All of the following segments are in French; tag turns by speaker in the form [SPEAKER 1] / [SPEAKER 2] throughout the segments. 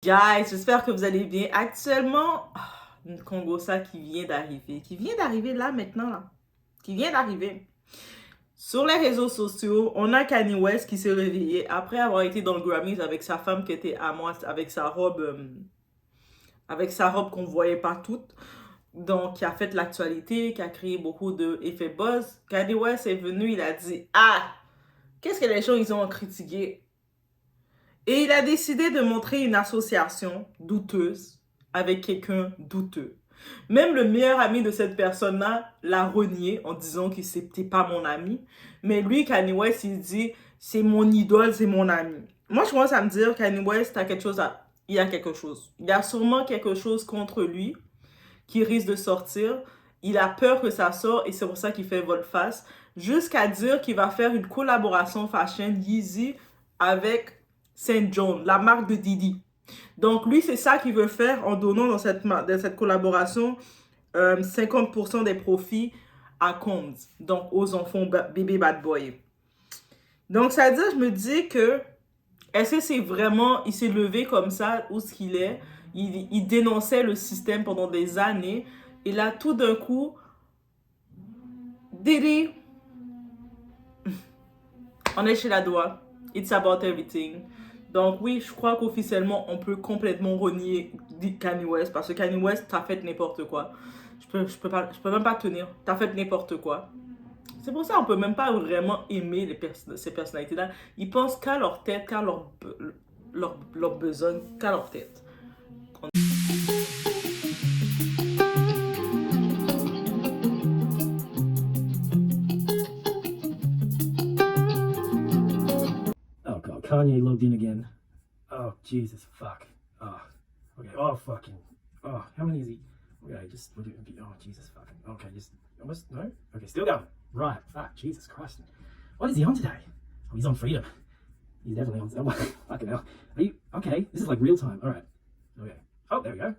[SPEAKER 1] Guys, j'espère que vous allez bien. Actuellement, une Congosa qui vient d'arriver là maintenant, là, qui vient d'arriver. Sur les réseaux sociaux, on a Kanye West qui s'est réveillé après avoir été dans le Grammys avec sa femme qui était à moi, avec sa robe qu'on voyait pas toute. Donc, qui a fait l'actualité, qui a créé beaucoup d'effets buzz. Kanye West est venu, il a dit, qu'est-ce que les gens ils ont critiqué? Et il a décidé de montrer une association douteuse avec quelqu'un douteux. Même le meilleur ami de cette personne-là l'a renié en disant que c'était pas mon ami. Mais lui, Kanye West, il dit c'est mon idole, c'est mon ami. Moi, je commence à me dire Kanye West a quelque chose il y a quelque chose. Il y a sûrement quelque chose contre lui qui risque de sortir. Il a peur que ça sorte et c'est pour ça qu'il fait volte-face. Jusqu'à dire qu'il va faire une collaboration fashion Yeezy avec Saint John, la marque de Didi. Donc lui, c'est ça qu'il veut faire en donnant dans cette collaboration 50% des profits à Combs, donc aux enfants bébé bad boy. Donc ça veut dire, je me dis que est-ce que c'est vraiment, il s'est levé comme ça, où ce qu'il est, il dénonçait le système pendant des années, et là tout d'un coup, Didi, on est chez la doigt, it's about everything. Donc oui, je crois qu'officiellement, on peut complètement renier Kanye West, parce que Kanye West, t'as fait n'importe quoi. Je peux même pas tenir. T'as fait n'importe quoi. C'est pour ça qu'on peut même pas vraiment aimer ces personnalités-là. Ils pensent qu'à leur tête, qu'à leur besoin, qu'à leur tête.
[SPEAKER 2] Oh god, Kanye logged in again. Oh Jesus, fuck. Oh, okay. Oh fucking. Oh, how many is he? Okay, just would it be? Oh Jesus, fucking. Okay, just almost no. Okay, still going. Right. Fuck. Jesus Christ. What is he on today? Oh, he's on freedom. He's definitely on. Oh, fucking hell. Are you okay? This is like real time. All right. Okay. Oh, there we go.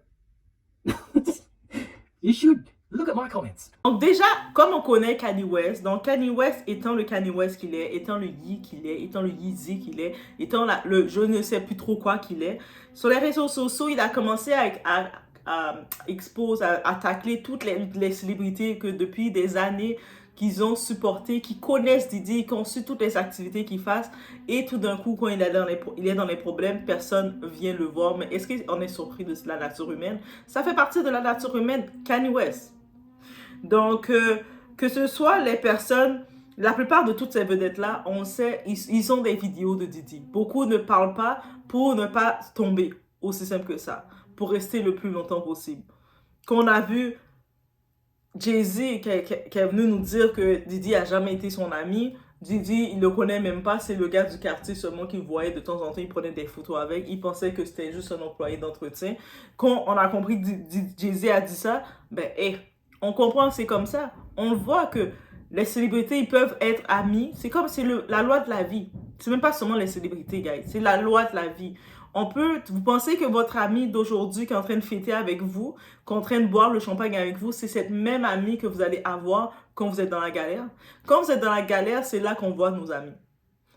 [SPEAKER 2] You should look at my comments.
[SPEAKER 1] Donc déjà, comme on connaît Kanye West, donc Kanye West étant le Kanye West qu'il est, étant le Yee qu'il est, étant le Yeezy qu'il est, étant le je ne sais plus trop quoi qu'il est, sur les réseaux sociaux, il a commencé à exposer, à tacler toutes les célébrités que depuis des années qu'ils ont supporté, qui connaissent Didi, qui ont su toutes les activités qu'il fasse, et tout d'un coup, quand il est dans les problèmes, personne vient le voir. Mais est-ce qu'on est surpris de la nature humaine? Ça fait partie de la nature humaine, Kanye West. Donc, que ce soit les personnes, la plupart de toutes ces vedettes-là, on sait, ils ont des vidéos de Didi. Beaucoup ne parlent pas pour ne pas tomber, aussi simple que ça, pour rester le plus longtemps possible. Qu'on a vu Jay-Z qui est venu nous dire que Didi a jamais été son ami. Didi, il le connaît même pas, c'est le gars du quartier seulement qu'il voyait de temps en temps, il prenait des photos avec, il pensait que c'était juste un employé d'entretien. Quand on a compris que Jay-Z a dit ça, ben, on comprend que c'est comme ça. On voit que les célébrités, ils peuvent être amis. C'est comme, la loi de la vie. C'est même pas seulement les célébrités, guys. C'est la loi de la vie. Vous pensez que votre ami d'aujourd'hui qui est en train de fêter avec vous, qui est en train de boire le champagne avec vous, c'est cette même amie que vous allez avoir quand vous êtes dans la galère? Quand vous êtes dans la galère, c'est là qu'on voit nos amis.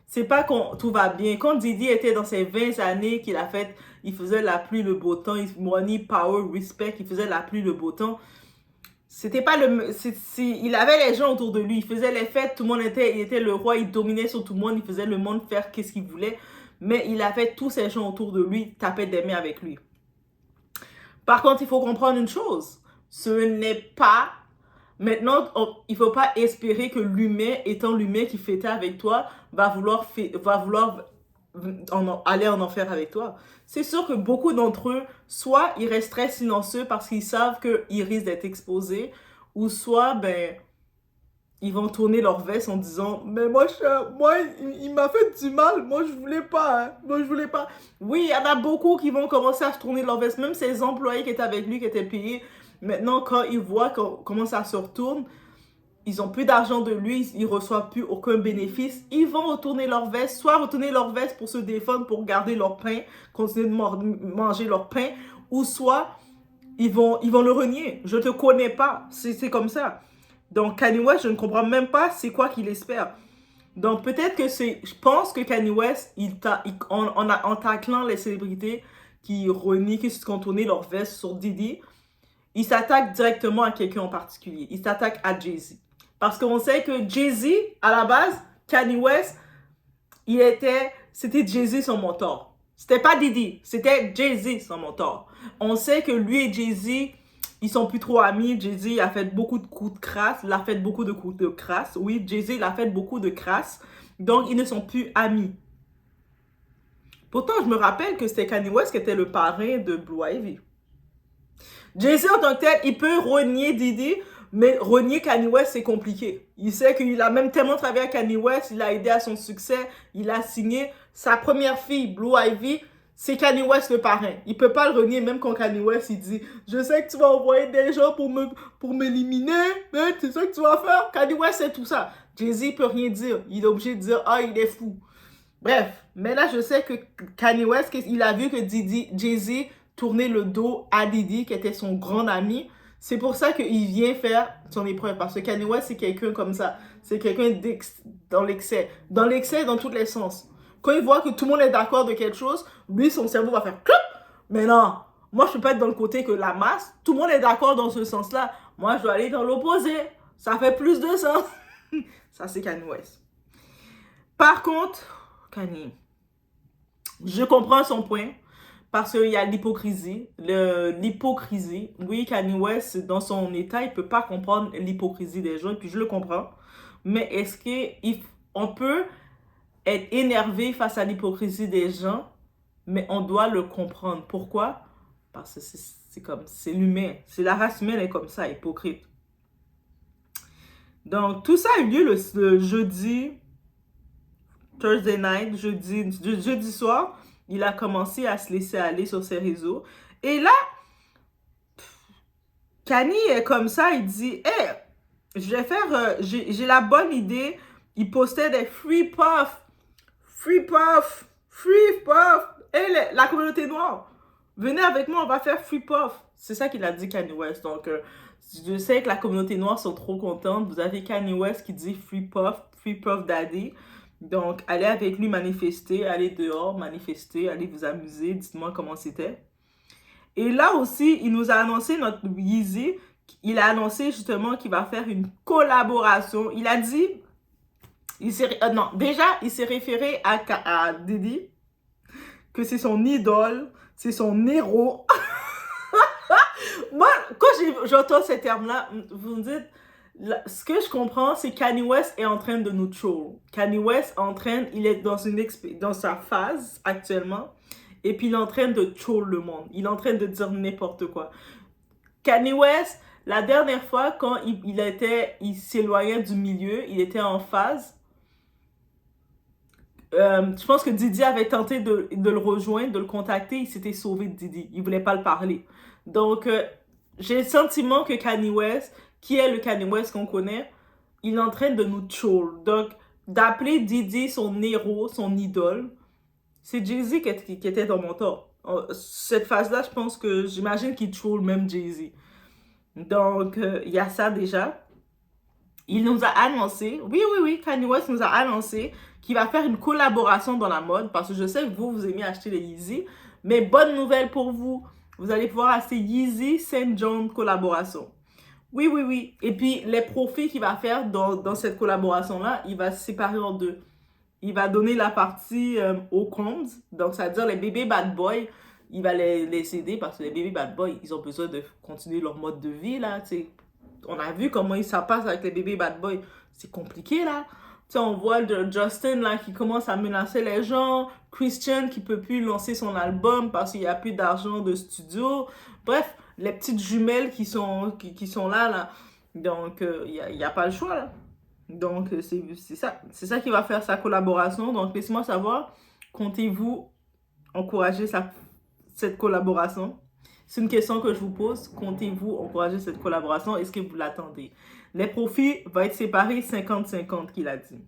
[SPEAKER 1] C'est pas quand tout va bien. Quand Didi était dans ses 20 années qu'il a fait, il faisait la pluie, le beau temps, money, power, respect, il faisait la pluie, le beau temps. C'était pas il avait les gens autour de lui, il faisait les fêtes, tout le monde il était le roi, il dominait sur tout le monde, il faisait le monde faire qu'est-ce qu'il voulait, mais il avait tous ces gens autour de lui, tapaient des mains avec lui. Par contre, il faut comprendre une chose, ce n'est pas, maintenant, il faut pas espérer que l'humain, étant l'humain qui fêtait avec toi, va vouloir aller en enfer avec toi. C'est sûr que beaucoup d'entre eux, soit ils resteraient silencieux parce qu'ils savent qu'ils risquent d'être exposés, ou soit, ben, ils vont tourner leur veste en disant « Mais moi, il m'a fait du mal, moi je voulais pas, hein. Moi je voulais pas. » Oui, il y en a beaucoup qui vont commencer à se tourner leur veste, même ces employés qui étaient avec lui, qui étaient payés. Maintenant, quand ils voient comment ça se retourne, ils ont plus d'argent de lui, ils reçoivent plus aucun bénéfice, ils vont retourner leur veste, soit retourner leur veste pour se défendre, pour garder leur pain, continuer de manger leur pain, ou soit ils vont le renier. Je te connais pas, c'est comme ça. Donc Kanye West, je ne comprends même pas c'est quoi qu'il espère. Donc peut-être que je pense que Kanye West, en taclant les célébrités, qui renient, qui se contournent leur veste sur Diddy, ils s'attaquent directement à quelqu'un en particulier. Ils s'attaquent à Jay-Z. Parce qu'on sait que Jay-Z, à la base, Kanye West, c'était Jay-Z son mentor. C'était pas Diddy, c'était Jay-Z son mentor. On sait que lui et Jay-Z, ils sont plus trop amis. Jay-Z a fait beaucoup de coups de crasse. Il a fait beaucoup de coups de crasse. Oui, Jay-Z, il a fait beaucoup de crasse. Donc, ils ne sont plus amis. Pourtant, je me rappelle que c'était Kanye West qui était le parrain de Blue Ivy. Jay-Z, en tant que tel, il peut renier Diddy, mais renier Kanye West, c'est compliqué. Il sait qu'il a même tellement travaillé avec Kanye West, il a aidé à son succès, il a signé. Sa première fille, Blue Ivy, c'est Kanye West le parrain. Il peut pas le renier, même quand Kanye West, il dit « Je sais que tu vas envoyer des gens pour m'éliminer, mais c'est ça que tu vas faire. » Kanye West, c'est tout ça. Jay-Z peut rien dire. Il est obligé de dire « Ah, il est fou. » Bref, mais là, je sais que Kanye West, il a vu que Jay-Z tournait le dos à Diddy, qui était son grand ami. C'est pour ça qu'il vient faire son épreuve. Parce que Kanye West, c'est quelqu'un comme ça. C'est quelqu'un dans l'excès. Dans l'excès, dans tous les sens. Quand il voit que tout le monde est d'accord de quelque chose, lui, son cerveau va faire clop. Mais non, moi, je peux pas être dans le côté que la masse. Tout le monde est d'accord dans ce sens-là. Moi, je dois aller dans l'opposé. Ça fait plus de sens. Ça, c'est Kanye West. Par contre, Kanye, je comprends son point. Parce qu'il y a l'hypocrisie. L'hypocrisie. Oui, Kanye West, dans son état, il ne peut pas comprendre l'hypocrisie des gens. Et puis, je le comprends. Mais est-ce qu'on peut être énervé face à l'hypocrisie des gens, mais on doit le comprendre. Pourquoi? Parce que c'est l'humain. C'est la race humaine est comme ça, hypocrite. Donc, tout ça a eu lieu le jeudi, Thursday night, jeudi soir. Il a commencé à se laisser aller sur ses réseaux. Et là, Kanye est comme ça, il dit « Hey, je vais faire, j'ai la bonne idée. » Il postait des free puff. Et la communauté noire, venez avec moi, on va faire free puff. C'est ça qu'il a dit Kanye West. Donc, je sais que la communauté noire sont trop contentes. Vous avez Kanye West qui dit free puff daddy. Donc, allez avec lui manifester, allez dehors manifester, allez vous amuser, dites-moi comment c'était. Et là aussi, il nous a annoncé, notre Yeezy, il a annoncé justement qu'il va faire une collaboration. Il a dit, il s'est référé à Diddy, que c'est son idole, c'est son héros. Moi, quand j'entends ces termes-là, vous me dites, ce que je comprends, c'est Kanye West est en train de nous troll. Kanye West il est dans sa phase actuellement, et puis il est en train de troll le monde. Il est en train de dire n'importe quoi. Kanye West, la dernière fois, quand il s'éloignait du milieu, il était en phase. Je pense que Diddy avait tenté de le rejoindre, de le contacter. Il s'était sauvé de Diddy. Il voulait pas le parler. Donc, j'ai le sentiment que Kanye West, qui est le Kanye West qu'on connaît, il est en train de nous troll. Donc, d'appeler Diddy son héros, son idole, c'est Jay-Z qui était dans mon tort. Cette phase-là, je pense que j'imagine qu'il troll même Jay-Z. Donc, il y a ça déjà. Il nous a annoncé, oui, Kanye West nous a annoncé qu'il va faire une collaboration dans la mode, parce que je sais que vous aimez acheter les Yeezy, mais bonne nouvelle pour vous, vous allez pouvoir acheter Yeezy St. John collaboration. Oui. Et puis, les profits qu'il va faire dans cette collaboration-là, il va se séparer en deux. Il va donner la partie aux Combs, donc ça veut dire les bébés bad boys, il va les aider parce que les bébés bad boys, ils ont besoin de continuer leur mode de vie, là, tu sais. On a vu comment ça passe avec les bébés bad boys. C'est compliqué, là. Tu sais, on voit Justin, là, qui commence à menacer les gens. Christian, qui peut plus lancer son album parce qu'il n'y a plus d'argent de studio. Bref, les petites jumelles qui sont là, là. Donc, il n'y a pas le choix, là. Donc, c'est ça qui va faire sa collaboration. Donc, laissez-moi savoir, comptez-vous encourager cette collaboration? C'est une question que je vous pose. Comptez-vous encourager cette collaboration? Est-ce que vous l'attendez? Les profits vont être séparés 50-50 qu'il a dit.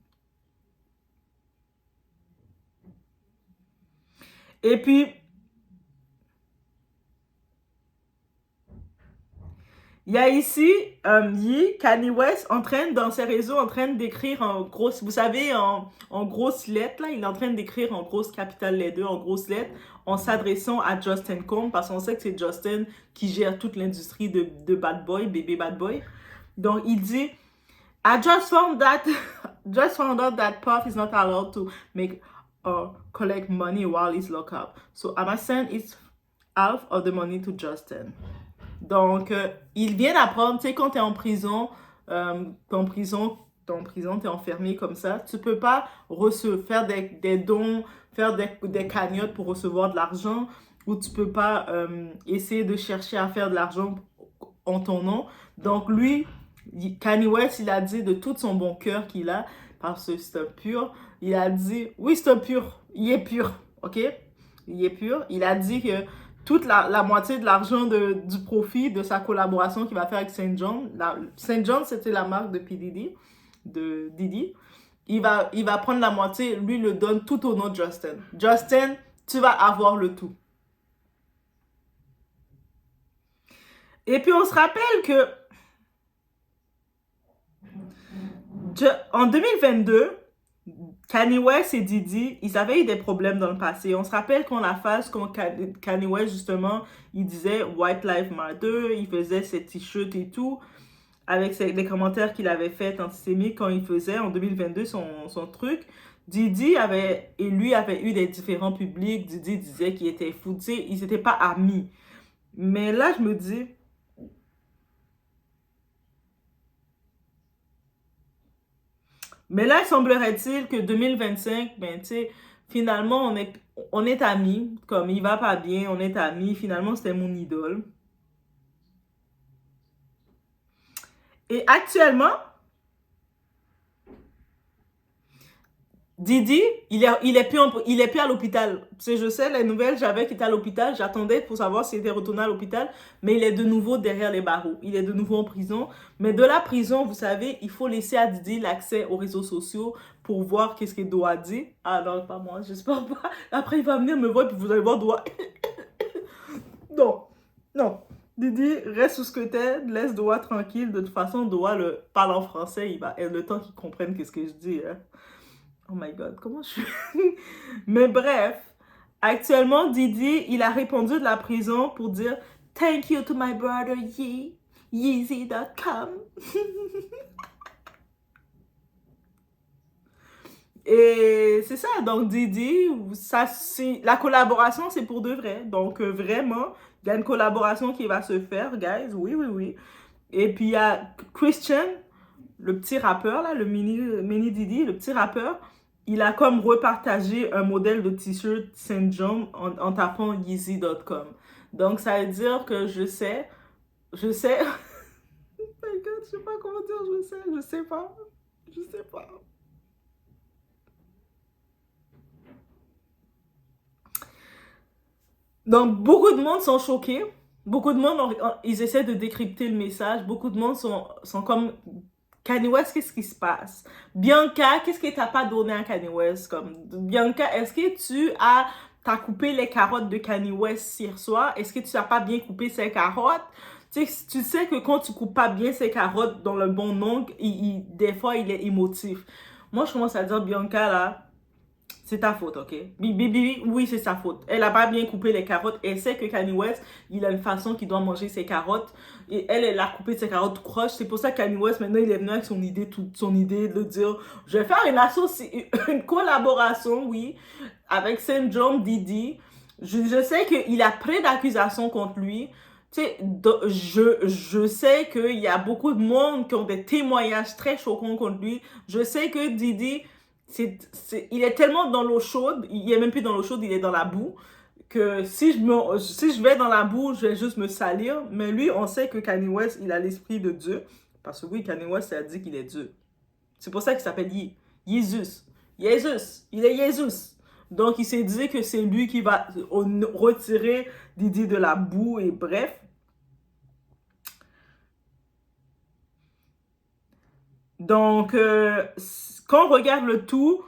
[SPEAKER 1] Et puis, Il y a ici Kanye West dans ses réseaux en train d'écrire en grosse, vous savez, en grosses lettres, là, il est en train d'écrire en grosse capital letter, en grosses lettres, en s'adressant à Justin Combs, parce qu'on sait que c'est Justin qui gère toute l'industrie de Bad Boy, bébé Bad Boy. Donc, il dit, I just found out that Puff is not allowed to make or collect money while he's locked up. So I must send half of the money to Justin. Donc, il vient d'apprendre, tu sais, quand t'es en prison, t'es enfermé comme ça, tu peux pas faire des dons, faire des cagnottes pour recevoir de l'argent, ou tu peux pas essayer de chercher à faire de l'argent en ton nom. Donc, lui, Kanye West, il a dit de tout son bon cœur qu'il a, parce que c'est un pur, il a dit, oui, c'est un pur, il est pur, ok? Il est pur. Il a dit que toute la moitié de l'argent du profit de sa collaboration qu'il va faire avec Saint John. Saint John, c'était la marque de P. Diddy, de Diddy. Il va prendre la moitié, lui le donne tout au nom de Justin. Justin, tu vas avoir le tout. Et puis on se rappelle que en 2022, Kanye West et Diddy, ils avaient eu des problèmes dans le passé. On se rappelle qu'on la phase quand Kanye West, justement, il disait White Lives Matter, il faisait ses t-shirts et tout, avec les commentaires qu'il avait fait antisémites quand il faisait en 2022 son truc. Diddy lui avait eu des différents publics. Diddy disait qu'il était fou. Tu sais, ils n'étaient pas amis. Mais là, je me dis, mais là, il semblerait-il que 2025, ben, tu sais, finalement, on est amis. Comme il va pas bien, on est amis. Finalement, c'était mon idole. Et actuellement, Diddy, il est plus à l'hôpital. Tu sais, je sais, les nouvelles, j'avais qu'il était à l'hôpital. J'attendais pour savoir s'il était retourné à l'hôpital. Mais il est de nouveau derrière les barreaux. Il est de nouveau en prison. Mais de la prison, vous savez, il faut laisser à Diddy l'accès aux réseaux sociaux pour voir qu'est-ce qu'il doit dire. Ah non, pas moi, j'espère pas. Après, il va venir me voir et puis vous allez voir doigt. Non, non. Diddy, reste où ce que t'es, laisse Doha tranquille. De toute façon, Doha parle en français, il va le temps qu'il comprenne qu'est-ce que je dis. Hein. Oh my god, comment je suis... Mais bref, actuellement, Diddy, il a répondu de la prison pour dire « Thank you to my brother Yee, Yeezy.com. » Et c'est ça, donc Diddy, la collaboration, c'est pour de vrai. Donc vraiment, il y a une collaboration qui va se faire, guys, oui, oui, oui. Et puis il y a Christian, le petit rappeur, là, le mini Diddy, le petit rappeur, il a comme repartagé un modèle de t-shirt Saint John en tapant Yeezy.com. Donc, ça veut dire que je sais. Oh my god, je sais pas comment dire, je sais pas. Donc, beaucoup de monde sont choqués. Beaucoup de monde, ils essaient de décrypter le message. Beaucoup de monde sont comme... Kanye West, qu'est-ce qui se passe? Bianca, qu'est-ce que t'as pas donné à Kanye West? Comme, Bianca, est-ce que t'as coupé les carottes de Kanye West hier soir? Est-ce que tu n'as pas bien coupé ses carottes? Tu sais que quand tu coupes pas bien ses carottes dans le bon angle, des fois, il est émotif. Moi, je commence à dire, Bianca, là, c'est ta faute, ok? Oui, c'est sa faute. Elle a pas bien coupé les carottes. Elle sait que Kanye West, il a une façon qu'il doit manger ses carottes. Et elle a coupé ses carottes croches. C'est pour ça que Kanye West, maintenant, il est venu avec son idée de dire, je vais faire une collaboration, oui, avec Saint John Diddy. Je sais qu'il a pris d'accusations contre lui. Tu sais, je sais qu'il y a beaucoup de monde qui ont des témoignages très choquants contre lui. Je sais que Diddy... il est tellement dans l'eau chaude, il est même plus dans l'eau chaude, il est dans la boue, que si je vais dans la boue, je vais juste me salir. Mais lui, on sait que Kanye West, il a l'esprit de Dieu. Parce que oui, Kanye West, il a dit qu'il est Dieu. C'est pour ça qu'il s'appelle Jésus. Il est Jésus. Donc, il s'est dit que c'est lui qui va retirer Diddy de la boue et bref. Donc, quand on regarde le tout,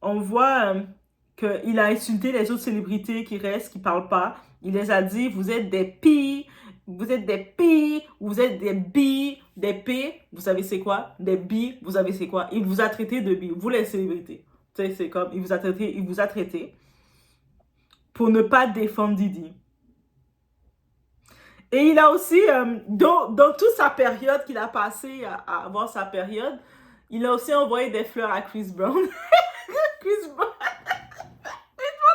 [SPEAKER 1] on voit qu'il a insulté les autres célébrités qui restent, qui ne parlent pas. Il les a dit, vous êtes des pilles, vous êtes des P, vous êtes des B, des P, vous savez c'est quoi? Des B, vous savez c'est quoi? Il vous a traité de B, vous les célébrités. Tu sais, c'est comme, il vous a traité pour ne pas défendre Didi. Et il a aussi, dans toute sa période qu'il a passé à avoir sa période, il a aussi envoyé des fleurs à Chris Brown. Chris Brown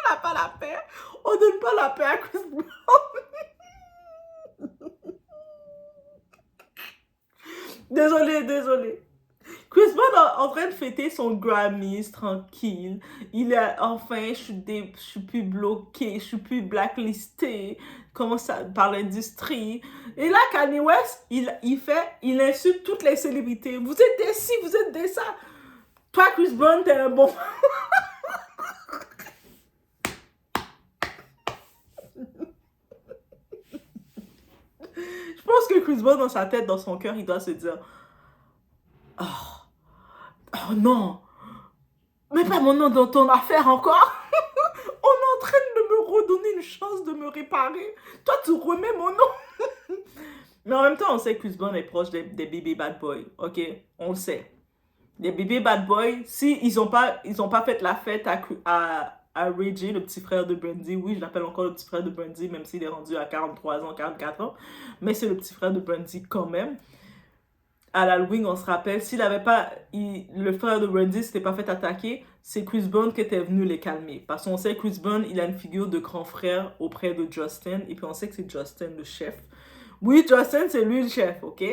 [SPEAKER 1] n'a pas la paix. On donne pas la paix à Chris Brown. Désolé. Chris Brown est en train de fêter son Grammys tranquille. Il est enfin, je suis plus bloqué, je suis plus blacklisté. Comment ça, par l'industrie. Et là, Kanye West, il insulte toutes les célébrités. Vous êtes des ci, vous êtes des ça. Toi, Chris Brown, t'es un bon. Je pense que Chris Brown, dans sa tête, dans son cœur, il doit se dire, oh non, mets pas mon nom dans ton affaire encore. On est en train de me redonner une chance de me réparer. Toi, tu remets mon nom. Mais en même temps, on sait que Chris Brown est proche des bébés bad boys, ok? On le sait. Les bébés bad boys, si ils ont pas fait la fête à Reggie, le petit frère de Brandy. Oui, je l'appelle encore le petit frère de Brandy, même s'il est rendu à 43 ans, 44 ans. Mais c'est le petit frère de Brandy quand même. À l'Halloween, on se rappelle, s'il avait pas, le frère de Brandy s'était pas fait attaquer, c'est Chris Brown qui était venu les calmer. Parce qu'on sait que Chris Brown, il a une figure de grand frère auprès de Justin, et puis on sait que c'est Justin le chef. Oui, Justin, c'est lui le chef, ok?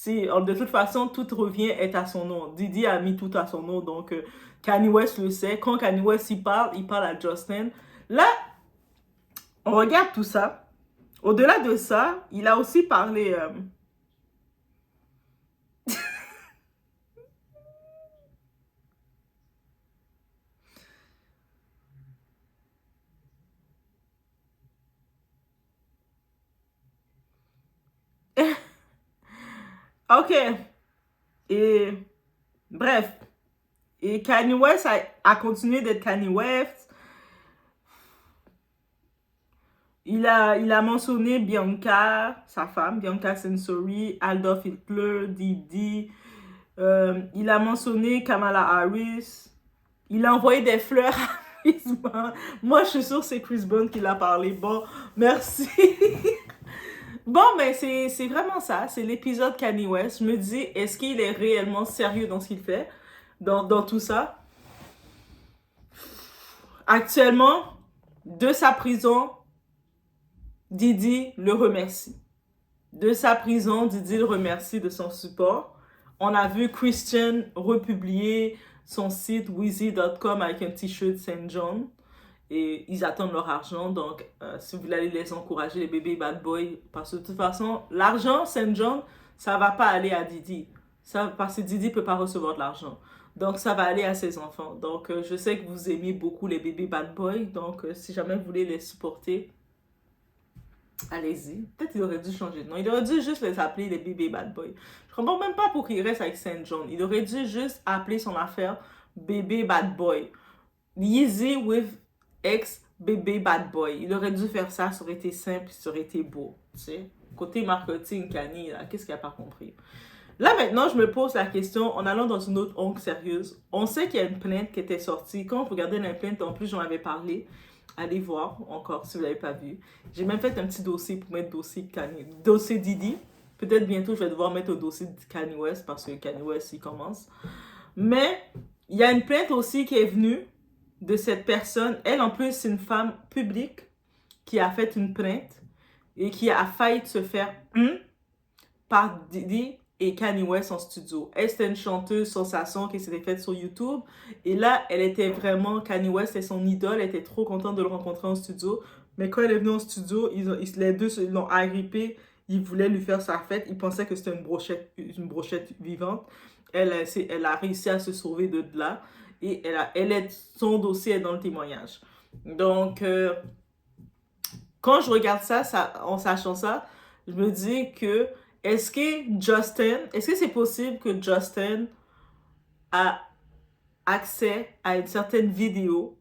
[SPEAKER 1] De toute façon, tout revient est à son nom. Didi a mis tout à son nom, donc Kanye West le sait. Quand Kanye West il parle à Justin. Là, on regarde tout ça. Au-delà de ça, il a aussi parlé... Ok. Et bref. Et Kanye West a continué d'être Kanye West. Il a mentionné Bianca, sa femme, Bianca Censori, Adolf Hitler, Didi. Il a mentionné Kamala Harris. Il a envoyé des fleurs à Chris Brown. Moi, je suis sûre que c'est Chris Brown qui l'a parlé. Bon, merci. Bon, mais c'est vraiment ça. C'est l'épisode Kanye West. Je me dis, est-ce qu'il est réellement sérieux dans ce qu'il fait? Dans tout ça? Actuellement, de sa prison, Didi le remercie. De sa prison, Didi le remercie de son support. On a vu Christian republier son site Weezy.com avec un t-shirt Saint John. Et ils attendent leur argent. Donc, si vous voulez les encourager, les bébés bad boys, parce que de toute façon, l'argent Saint John, ça va pas aller à Didi. Parce que Didi peut pas recevoir de l'argent. Donc, ça va aller à ses enfants. Donc, je sais que vous aimez beaucoup les bébés bad boys. Donc, si jamais vous voulez les supporter, allez-y. Peut-être qu'il aurait dû changer de nom. Il aurait dû juste les appeler les bébés bad boys. Je comprends même pas pour qu'il reste avec Saint John. Il aurait dû juste appeler son affaire bébé bad boy. Yeezy with ex bébé bad boy. Il aurait dû faire ça. Ça aurait été simple, ça aurait été beau. Tu sais? Côté marketing, Kanye, là, qu'est-ce qu'il n'a pas compris? Là, maintenant, je me pose la question, en allant dans une autre ongle sérieuse. On sait qu'il y a une plainte qui était sortie. Quand vous regardez la plainte, en plus, j'en avais parlé. Allez voir encore si vous ne l'avez pas vu. J'ai même fait un petit dossier pour mettre dossier Didi. Peut-être bientôt, je vais devoir mettre au dossier de Kanye West parce que Kanye West, il commence. Mais il y a une plainte aussi qui est venue de cette personne. Elle, en plus, c'est une femme publique qui a fait une plainte et qui a failli se faire par Didi et Kanye West en studio. Elle, c'était une chanteuse sensation qui s'était faite sur YouTube. Et là, elle était vraiment... Kanye West est son idole. Elle était trop contente de le rencontrer en studio. Mais quand elle est venue en studio, les deux l'ont agrippée. Ils voulaient lui faire sa fête. Ils pensaient que c'était une brochette vivante. Elle a réussi à se sauver de là. Et son dossier est dans le témoignage. Donc, quand je regarde ça, en sachant ça, je me dis que est-ce que c'est possible que Justin a accès à une certaine vidéo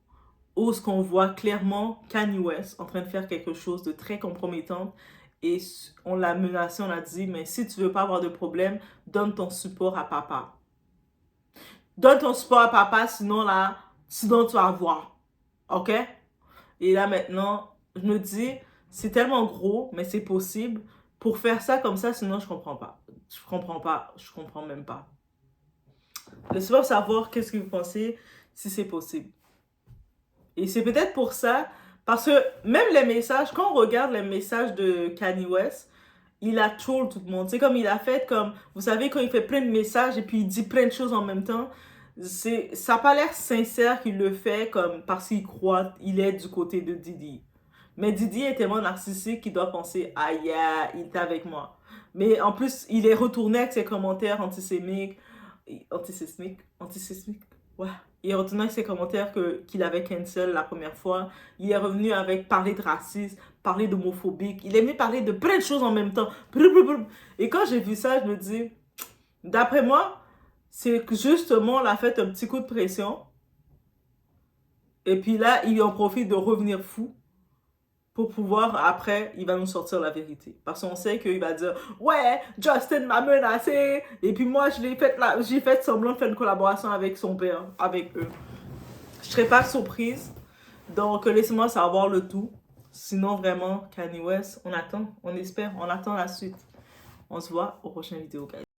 [SPEAKER 1] où ce qu'on voit clairement Kanye West en train de faire quelque chose de très compromettant et on l'a menacé, on a dit, mais si tu veux pas avoir de problème, donne ton support à papa. Donne ton support à papa, sinon tu vas voir. OK? Et là maintenant, je me dis, c'est tellement gros, mais c'est possible. Pour faire ça comme ça, sinon je comprends pas. Je comprends pas, je comprends même pas. Laissez-moi savoir qu'est-ce que vous pensez, si c'est possible. Et c'est peut-être pour ça, parce que même les messages, quand on regarde les messages de Kanye West, il a troll tout le monde. C'est comme il a fait comme, vous savez, quand il fait plein de messages et puis il dit plein de choses en même temps, ça n'a pas l'air sincère qu'il le fait comme parce qu'il croit, il est du côté de Didi. Mais Didi est tellement narcissique qu'il doit penser, ah yeah, il est avec moi. Mais en plus, il est retourné avec ses commentaires antisémites, antisémites, ouais. Il est retourné avec ses commentaires qu'il avait cancel la première fois. Il est revenu avec parler de racisme, parler d'homophobique. Il est venu parler de plein de choses en même temps. Et quand j'ai vu ça, je me dis, d'après moi, c'est que justement, il a fait un petit coup de pression. Et puis là, il en profite de revenir fou pour pouvoir, après, il va nous sortir la vérité. Parce qu'on sait qu'il va dire, ouais, Justin m'a menacé. Et puis moi, j'ai fait semblant de faire une collaboration avec son père, avec eux. Je serais pas surprise. Donc, laissez-moi savoir le tout. Sinon, vraiment, Kanye West, on attend, on espère, on attend la suite. On se voit au prochain vidéo, guys.